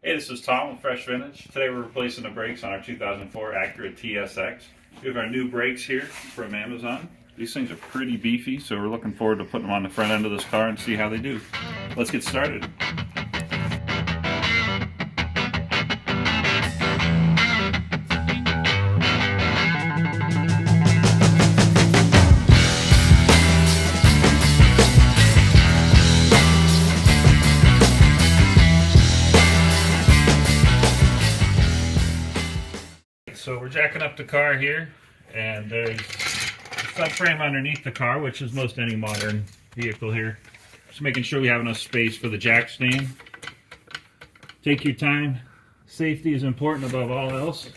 Hey, this is Tom with Fresh Vintage. Today we're replacing the brakes on our 2004 Acura TSX. We have our new brakes here from Amazon. These things are pretty beefy, so we're looking forward to putting them on the front end of this car and see how they do. Let's get started. So we're jacking up the car here, and there's a subframe underneath the car, which is most any modern vehicle here. Just making sure we have enough space for the jack stand. Take your time. Safety is important above all else.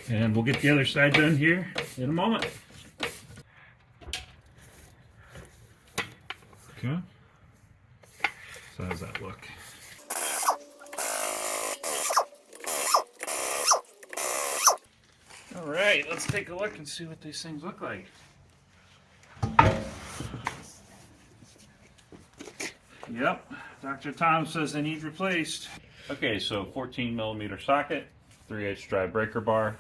And we'll get the other side done here in a moment. Okay. So how does that look? Alright, let's take a look and see what these things look like. Yep, Dr. Tom says they need replaced. Okay, so 14mm socket, 3/8 drive breaker bar,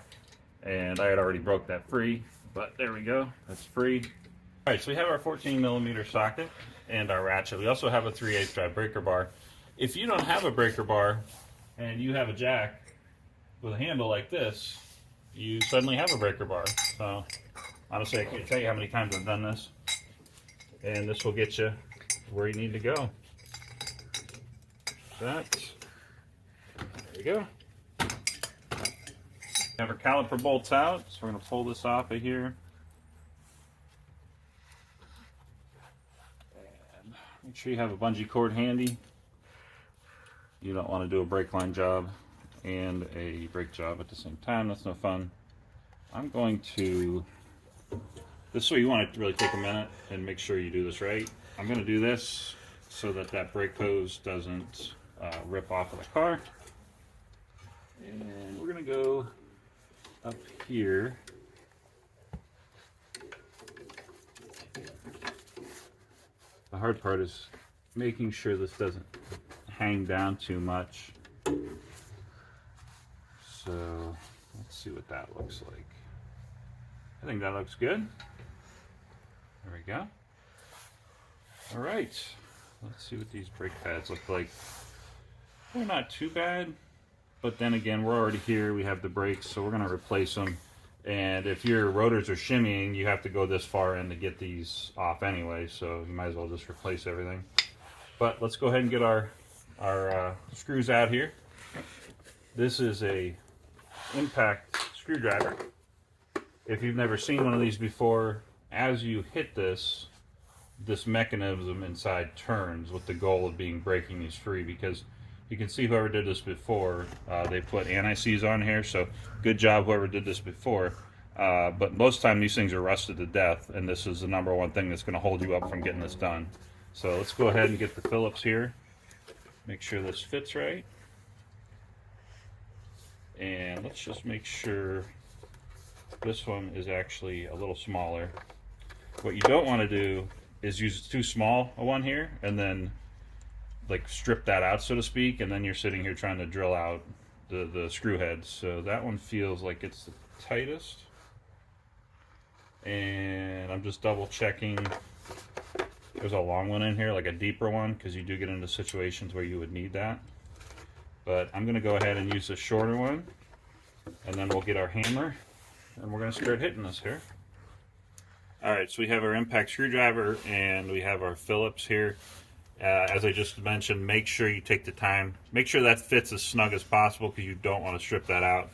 and I had already broke that free, but there we go, that's free. Alright, so we have our 14mm socket and our ratchet. We also have a 3/8 drive breaker bar. If you don't have a breaker bar and you have a jack with a handle like this, you suddenly have a breaker bar. So honestly, I can't tell you how many times I've done this, and this will get you where you need to go. There you go. We have our caliper bolts out, so we're going to pull this off of here. And make sure you have a bungee cord handy. You don't want to do a brake line job and a brake job at the same time. That's no fun. I'm going to, this way you want to really take a minute and make sure you do this right. I'm going to do this so that that brake hose doesn't rip off of the car. And we're going to go up here. The hard part is making sure this doesn't hang down too much. So let's see what that looks like. I think that looks good. There we go. All right, let's see what these brake pads look like. They're not too bad, but then again, we're already here. We have the brakes, so we're gonna replace them. And if your rotors are shimmying, you have to go this far in to get these off anyway, so you might as well just replace everything. But let's go ahead and get our screws out here. This is a impact screwdriver. If you've never seen one of these before, as you hit this mechanism inside turns with the goal of breaking these free, because you can see whoever did this before, they put anti-seize on here, so good job whoever did this before. But most of the time these things are rusted to death, and this is the number one thing that's going to hold you up from getting this done. So let's go ahead and get the Phillips here. Make sure this fits right. And let's just make sure this one is actually a little smaller. What you don't want to do is use too small a one here and then like strip that out, so to speak, and then you're sitting here trying to drill out the screw heads. So that one feels like it's the tightest. And I'm just double checking. There's a long one in here, like a deeper one, because you do get into situations where you would need that. But I'm going to go ahead and use the shorter one, and then we'll get our hammer, and we're going to start hitting this here. Alright, so we have our impact screwdriver, and we have our Phillips here. As I just mentioned, make sure you take the time. Make sure that fits as snug as possible, because you don't want to strip that out.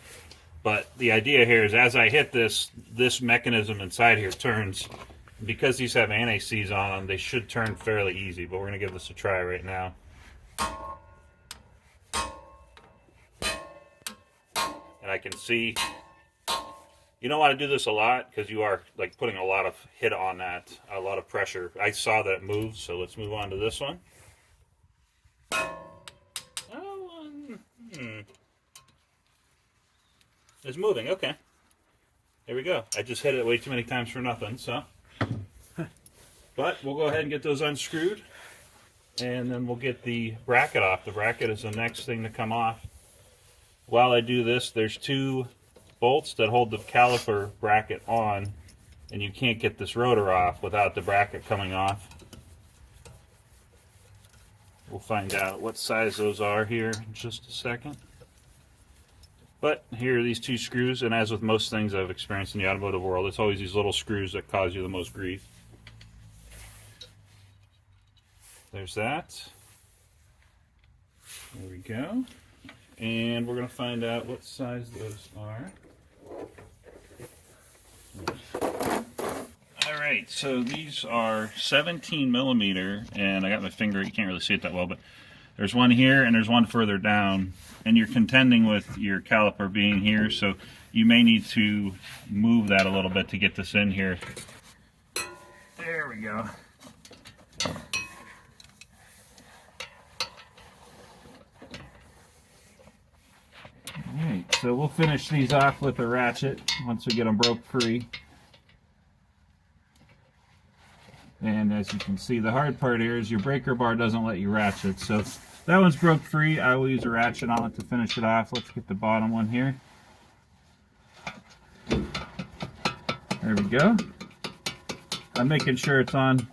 But the idea here is as I hit this mechanism inside here turns. Because these have anti-seize on them, they should turn fairly easy, but we're going to give this a try right now. And I can see, you don't want to do this a lot because you are like putting a lot of hit on that, a lot of pressure. I saw that it moved, so let's move on to this one. It's moving, okay. There we go. I just hit it way too many times for nothing, so. But we'll go ahead and get those unscrewed. and then we'll get the bracket off. The bracket is the next thing to come off. While I do this, there's 2 bolts that hold the caliper bracket on, and you can't get this rotor off without the bracket coming off. We'll find out what size those are here in just a second. But here are these 2 screws, and as with most things I've experienced in the automotive world, it's always these little screws that cause you the most grief. There's that. There we go. And we're going to find out what size those are. Alright, so these are 17 millimeter, and I got my finger, you can't really see it that well, but there's one here and there's one further down, and you're contending with your caliper being here, so you may need to move that a little bit to get this in here. There we go. Alright, so we'll finish these off with a ratchet once we get them broke free. And as you can see, the hard part here is your breaker bar doesn't let you ratchet. So that one's broke free. I will use a ratchet on it to finish it off. Let's get the bottom one here. There we go. I'm making sure it's on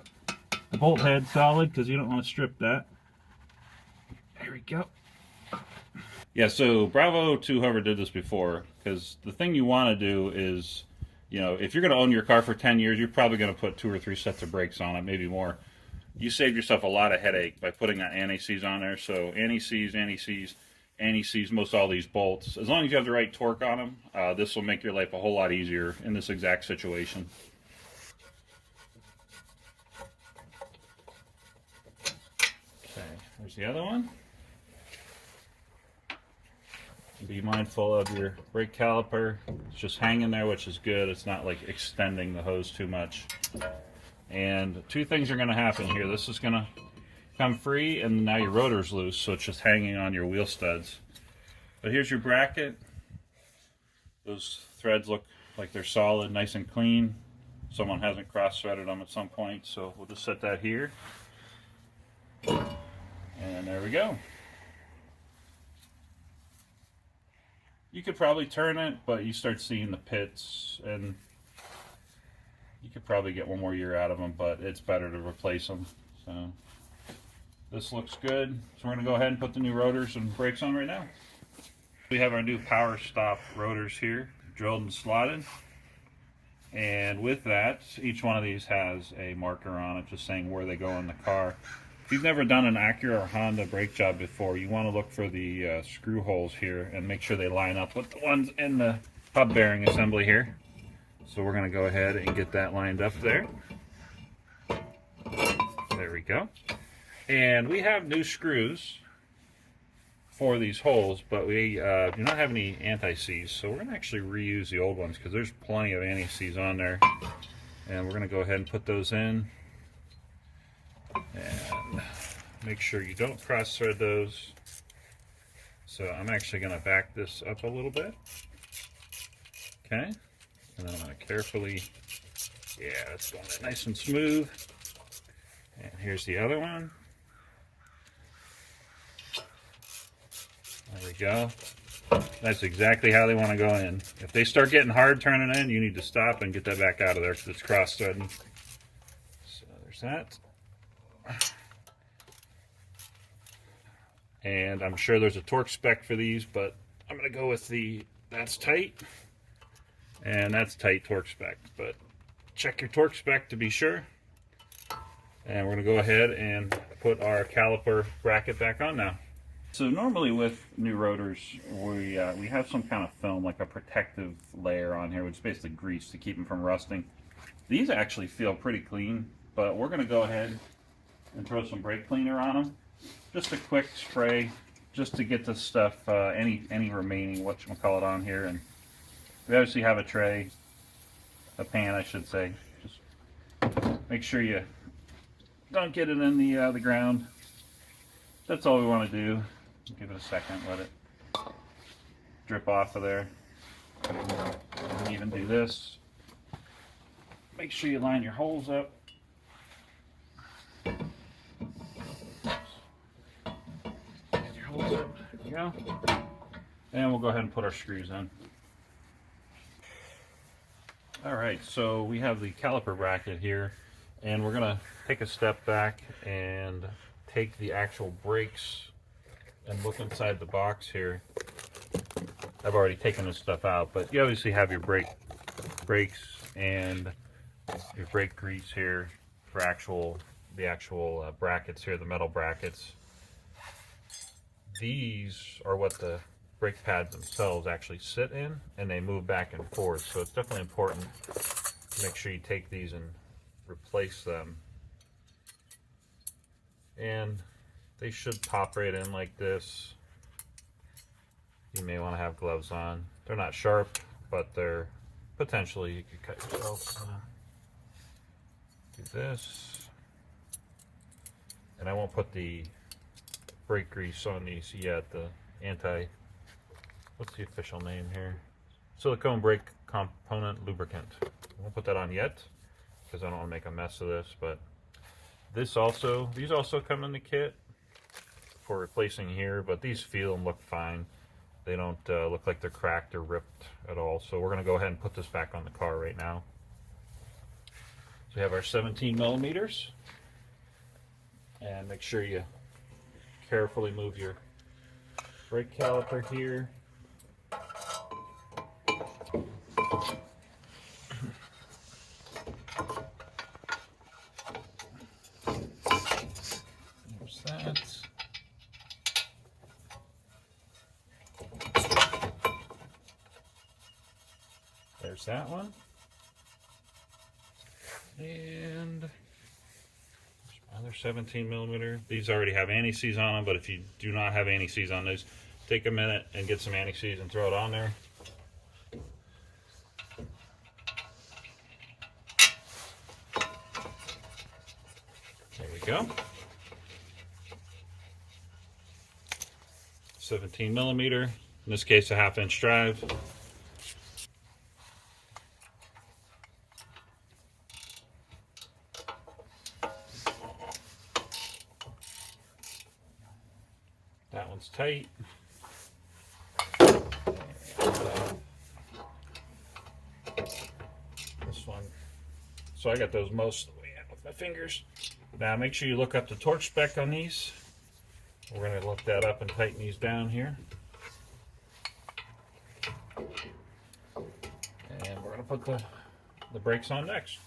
the bolt head solid because you don't want to strip that. There we go. Yeah, so bravo to whoever did this before, because the thing you want to do is, you know, if you're going to own your car for 10 years, you're probably going to put 2 or 3 sets of brakes on it, maybe more. You saved yourself a lot of headache by putting that anti-seize on there. So anti-seize, anti-seize, anti-seize most all these bolts. As long as you have the right torque on them, this will make your life a whole lot easier in this exact situation. Okay, there's the other one. Be mindful of your brake caliper. It's just hanging there, which is good. It's not like extending the hose too much. And 2 things are going to happen here. This is going to come free, and now your rotor's loose, so it's just hanging on your wheel studs. But here's your bracket. Those threads look like they're solid, nice and clean. Someone hasn't cross-threaded them at some point, so we'll just set that here. And there we go. You could probably turn it, but you start seeing the pits, and you could probably get 1 more year out of them, but it's better to replace them. So this looks good. So we're going to go ahead and put the new rotors and brakes on right now. We have our new Powerstop rotors here, drilled and slotted. And with that, each one of these has a marker on it just saying where they go in the car. If you've never done an Acura or Honda brake job before, you want to look for the screw holes here and make sure they line up with the ones in the hub bearing assembly here. So we're going to go ahead and get that lined up there. There we go. And we have new screws for these holes, but we do not have any anti-seize, so we're going to actually reuse the old ones because there's plenty of anti-seize on there. And we're going to go ahead and put those in. And make sure you don't cross thread those. So I'm actually going to back this up a little bit. Okay. And then I'm going to carefully, yeah, it's going nice and smooth. And here's the other one. There we go. That's exactly how they want to go in. If they start getting hard turning in, you need to stop and get that back out of there because it's cross-threading. So there's that. And I'm sure there's a torque spec for these, but I'm going to go with the that's tight and that's tight torque spec. But check your torque spec to be sure. And we're going to go ahead and put our caliper bracket back on now. So normally with new rotors, we have some kind of film, like a protective layer on here, which is basically grease to keep them from rusting. These actually feel pretty clean, but we're going to go ahead and throw some brake cleaner on them. Just a quick spray, just to get this stuff, any remaining whatchamacallit on here. And we obviously have a tray, a pan I should say. Just make sure you don't get it in the ground. That's all we want to do. Give it a second, let it drip off of there. And even do this. Make sure you line your holes up. we go. And we'll go ahead and put our screws in. All right, so we have the caliper bracket here, and we're gonna take a step back and take the actual brakes and look inside the box here. I've already taken this stuff out, but you obviously have your brakes and your brake grease here for the actual brackets here, the metal brackets. These are what the brake pads themselves actually sit in, and they move back and forth. So it's definitely important to make sure you take these and replace them. And they should pop right in like this. You may want to have gloves on. They're not sharp, but they're potentially, you could cut yourself. Do this. And I won't put the brake grease on these yet, the what's the official name here? Silicone brake component lubricant. I won't put that on yet because I don't want to make a mess of this, but these also come in the kit for replacing here, but these feel and look fine. They don't look like they're cracked or ripped at all. So we're going to go ahead and put this back on the car right now. So we have our 17 millimeters, and make sure you carefully move your brake caliper here. There's that. There's that one. And another 17 millimeter. These already have anti-seize on them, but if you do not have anti-seize on these, take a minute and get some anti-seize and throw it on there. There we go. 17 millimeter. In this case, a 1/2 inch drive. That one's tight. This one. So I got those most of the way out with my fingers. Now make sure you look up the torque spec on these. We're going to look that up and tighten these down here. And we're going to put the brakes on next.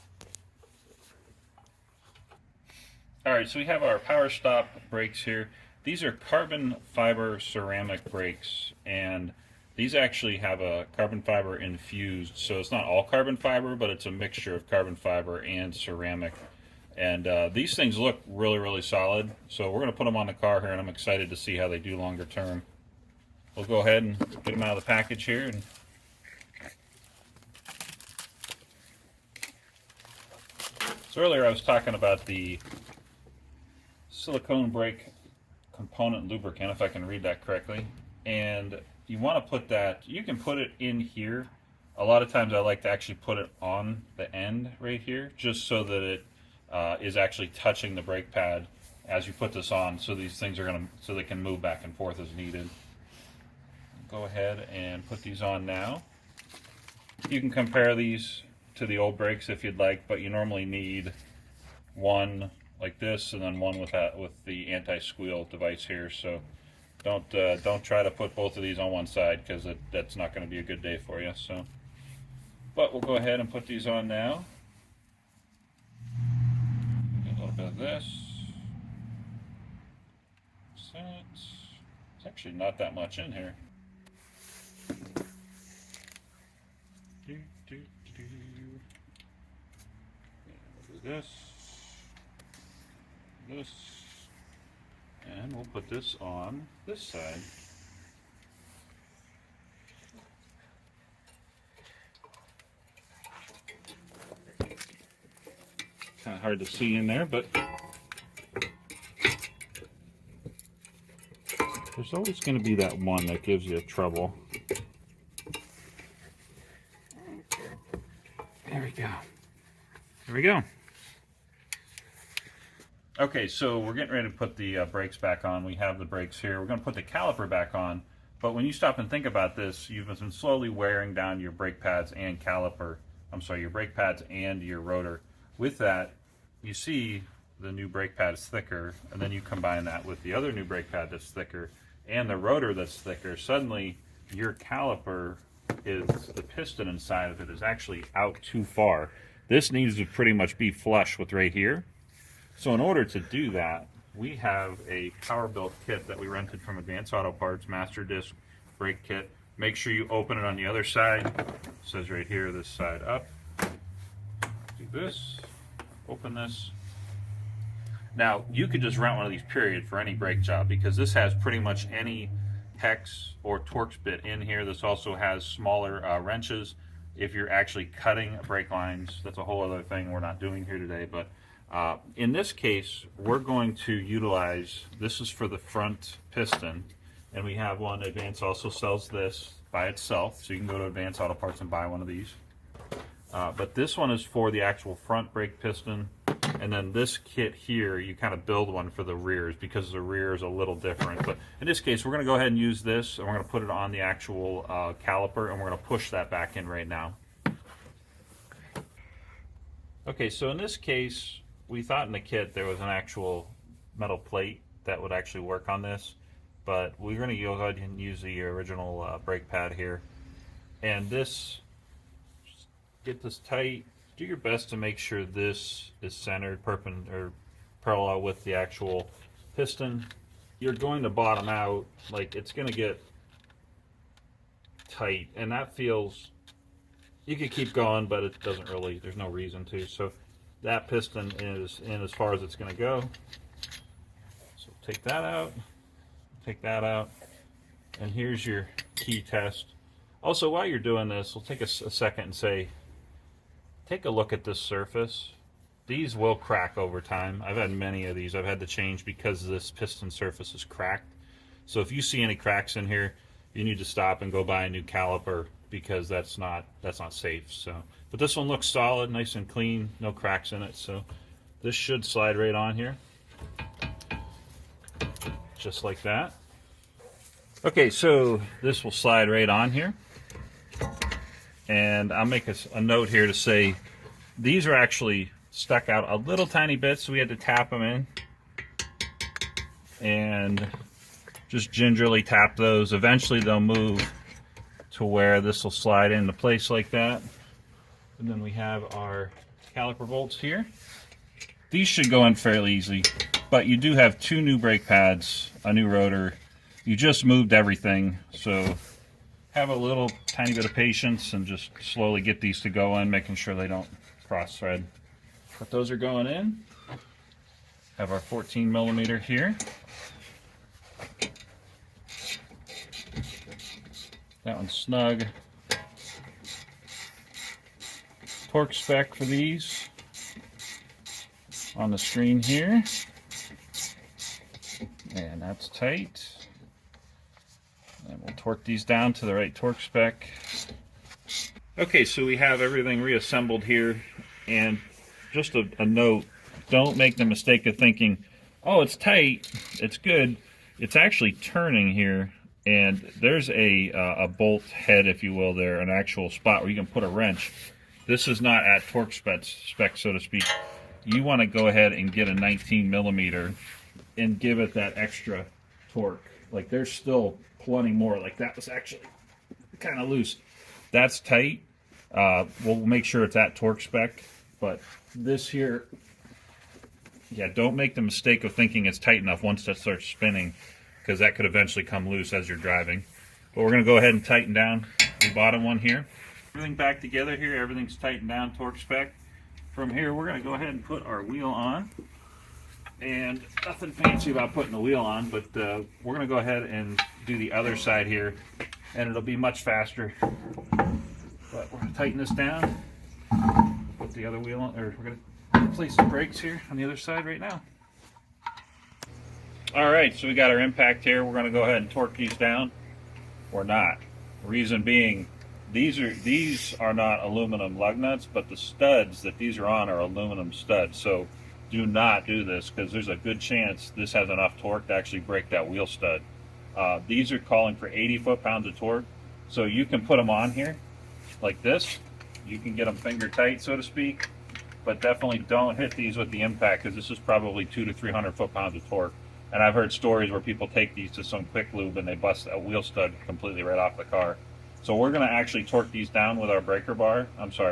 Alright, so we have our Powerstop brakes here. These are carbon fiber ceramic brakes, and these actually have a carbon fiber infused, so it's not all carbon fiber, but it's a mixture of carbon fiber and ceramic. And these things look really, really solid, so we're going to put them on the car here, and I'm excited to see how they do longer term. We'll go ahead and get them out of the package here. So earlier I was talking about the silicone brake component lubricant, if I can read that correctly, and you want to put that, you can put it in here. A lot of times I like to actually put it on the end right here, just so that it is actually touching the brake pad as you put this on, so these things are so they can move back and forth as needed. Go ahead and put these on now. You can compare these to the old brakes if you'd like, but you normally need one like this and then one with the anti-squeal device here. So don't try to put both of these on one side, because that's not going to be a good day for you. So, but we'll go ahead and put these on now. A little bit of this. It's actually not that much in here. This, and we'll put this on this side. Kind of hard to see in there, but there's always going to be that one that gives you trouble. There we go. There we go. Okay, so we're getting ready to put the brakes back on. We have the brakes here. We're going to put the caliper back on. But when you stop and think about this, you've been slowly wearing down your brake pads and caliper. I'm sorry, your brake pads and your rotor. With that, you see the new brake pad is thicker, and then you combine that with the other new brake pad that's thicker and the rotor that's thicker. Suddenly, your caliper is, the piston inside of it is actually out too far. This needs to pretty much be flush with right here. So in order to do that, we have a power built kit that we rented from Advanced Auto Parts, master disc brake kit. Make sure you open it on the other side. It says right here, this side up. Do this, open this. Now, you could just rent one of these, period, for any brake job, because this has pretty much any hex or Torx bit in here. This also has smaller wrenches if you're actually cutting brake lines. That's a whole other thing we're not doing here today, but in this case, we're going to utilize, this is for the front piston, and we have one. Advance also sells this by itself, so you can go to Advanced Auto Parts and buy one of these. But this one is for the actual front brake piston, and then this kit here, you kind of build one for the rears because the rear is a little different. But in this case, we're going to go ahead and use this, and we're going to put it on the actual caliper, and we're going to push that back in right now. Okay, so in this case, we thought in the kit there was an actual metal plate that would actually work on this, but we're going to go ahead and use the original brake pad here. And this, get this tight. Do your best to make sure this is centered perpendicular, parallel with the actual piston. You're going to bottom out, like it's going to get tight, and that feels, you could keep going, but it doesn't really, there's no reason to. So that piston is in as far as it's going to go. So take that out, and here's your key test. Also, while you're doing this, we'll take a second and say, take a look at this surface. These will crack over time. I've had many of these I've had to change because this piston surface is cracked. So if you see any cracks in here, you need to stop and go buy a new caliper, because that's not safe. So, but this one looks solid, nice and clean, no cracks in it. So this should slide right on here, just like that. Okay, so this will slide right on here, and I'll make a note here to say these are actually stuck out a little tiny bit, so we had to tap them in and just gingerly tap those. Eventually they'll move to where this will slide into place like that. And then we have our caliper bolts here. These should go in fairly easily, but you do have two new brake pads, a new rotor. You just moved everything, so have a little tiny bit of patience and just slowly get these to go in, making sure they don't cross thread. But those are going in. Have our 14mm here. That one's snug. Torque spec for these on the screen here. And that's tight. And we'll torque these down to the right torque spec. Okay, so we have everything reassembled here. And just a note, don't make the mistake of thinking, oh, it's tight, it's good. It's actually turning here. And there's a bolt head, if you will, there, an actual spot where you can put a wrench. This is not at torque spec, so to speak. You want to go ahead and get a 19mm and give it that extra torque. Like, there's still plenty more. Like, that was actually kind of loose. That's tight. We'll make sure it's at torque spec. But this here, yeah, don't make the mistake of thinking it's tight enough once that starts spinning, because that could eventually come loose as you're driving. But we're going to go ahead and tighten down the bottom one here. Everything back together here, everything's tightened down, torque spec. From here, we're going to go ahead and put our wheel on. And nothing fancy about putting the wheel on, but we're going to go ahead and do the other side here, and it'll be much faster. But we're going to tighten this down, put the other wheel on, or we're going to place the brakes here on the other side right now. Alright, so we got our impact here. We're going to go ahead and torque these down, or not. Reason being, these are not aluminum lug nuts, but the studs that these are on are aluminum studs. So do not do this, because there's a good chance this has enough torque to actually break that wheel stud. These are calling for 80 foot-pounds of torque, so you can put them on here like this. You can get them finger tight, so to speak, but definitely don't hit these with the impact, because this is probably 200 to 300 foot-pounds of torque. And I've heard stories where people take these to some quick lube and they bust a wheel stud completely right off the car. So we're going to actually torque these down with our breaker bar,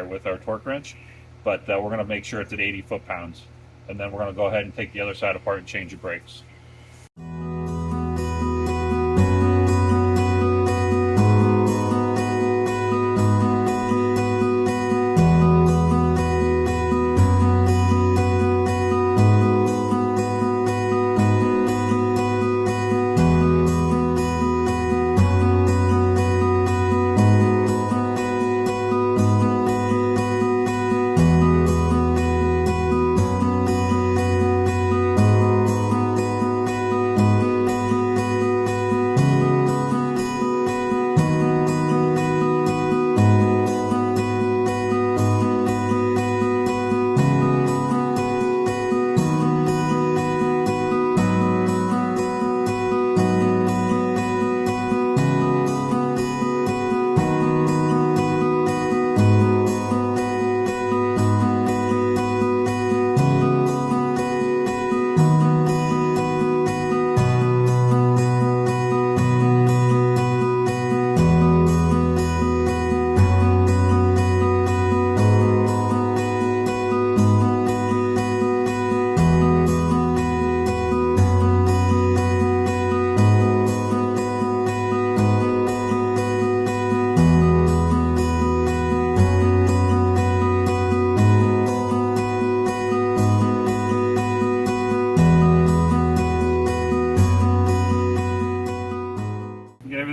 with our torque wrench, but we're going to make sure it's at 80 foot-pounds. And then we're going to go ahead and take the other side apart and change the brakes.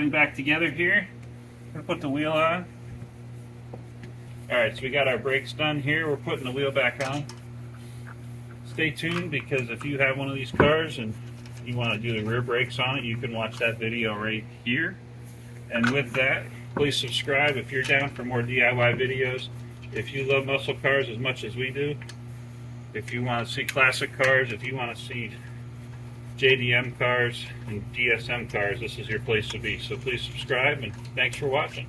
Back together here. I'm gonna put the wheel on. Alright, so we got our brakes done here. We're putting the wheel back on. Stay tuned, because if you have one of these cars and you want to do the rear brakes on it, you can watch that video right here. And with that, please subscribe if you're down for more DIY videos. If you love muscle cars as much as we do, if you want to see classic cars, if you want to see JDM cars and DSM cars, this is your place to be. So please subscribe, and thanks for watching.